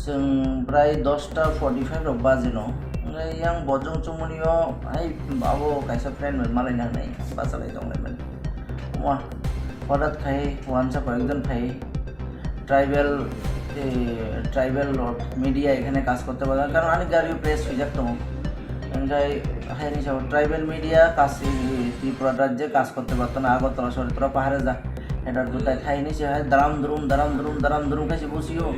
जों प्राय 10:45 rok बाजिनो ओमफ्राय आं बजों चुमुनियाव हाय आबो कायसा फ्रेन्ड मालायनो हानाय बाजालाय दंलायमोन वा हठाৎ खाय ওয়ানসা কয়েকজন খাই ট্রাইবেল মিডিয়া এখানে কাজ করতে পারে কারণ অনেক গাড়ি প্রেস সুযোগ তো ওখানে হাই নিশা ট্রাইবেল মিডিয়া কাজ ত্রিপুরা রাজ্যে কাজ করতে পারতো না আগরতলা শহরে তোরা পাহাড়ে যা এটার কোথায় খাই নিশে হয় দারাম দুরুম খাইছে বসিও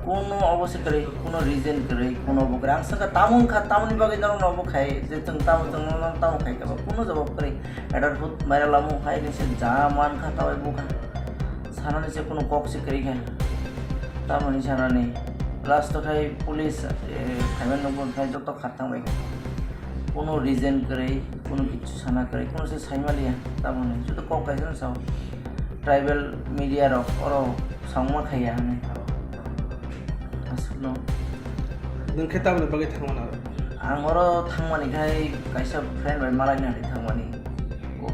কোনো অবস্থা করে কোনো রিজন করে কোনো বকরে आं सका तामुन बागै नरम नबो खाय जे जों तामुन खाय का कोनो जवाब करे एडार फुट मारा लामु खाय निसे जा मान खाताबाय बुखा सानानि से कोनो कक्सि करे खाय तामुनि सानानि लास्ट खाय पुलिस खायमन नबो खाय जत खातांबाय कोनो रिजन करे कोनो किछु साना करे कोनो से साइमालिया तामुनि जुतो कक खायसन साव ट्राइबल मीडिया रो अरो सावमा खाया हने No. नों खेताबनो बागै थांमोन आरो आं हरो थांमानिखाय कायसा फ्रेन्ड बाय मालायनो हादि थांमानि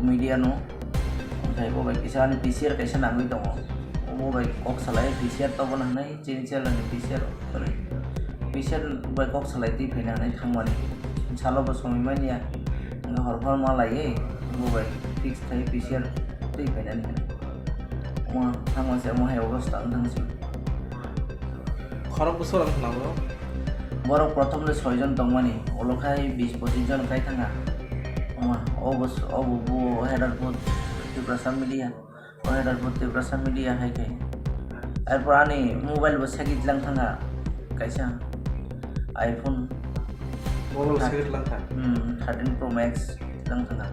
मिडिया नो ओमफ्राय बबाय किसान पिसिआर कायसा नाङै दङ बबाय कक सालाय पिसिआर तबो नानै चिनसियालनि पिसिआर बाय कक सालाय दै फैनानै थांमानि सालबो समिमानिया हरफार मालायै बबाय फिक्स थायो पिसिआर दै फैनानै मा थांमासे महाय अगस्त थांसै खरब बोसोर आं थांनांगौ बरक प्रथम 6 जन दंमानि अलखाय 20-25 जन खाय थाङा अमा अबो हेडार बुत टिप्रासा मिडिया हाय खाय एरपर आनि मोबाइल बो सेगिट लां थाङा कायसा आईफोन मोबाइल सेगिट लां था 13 Pro Max लां थाङा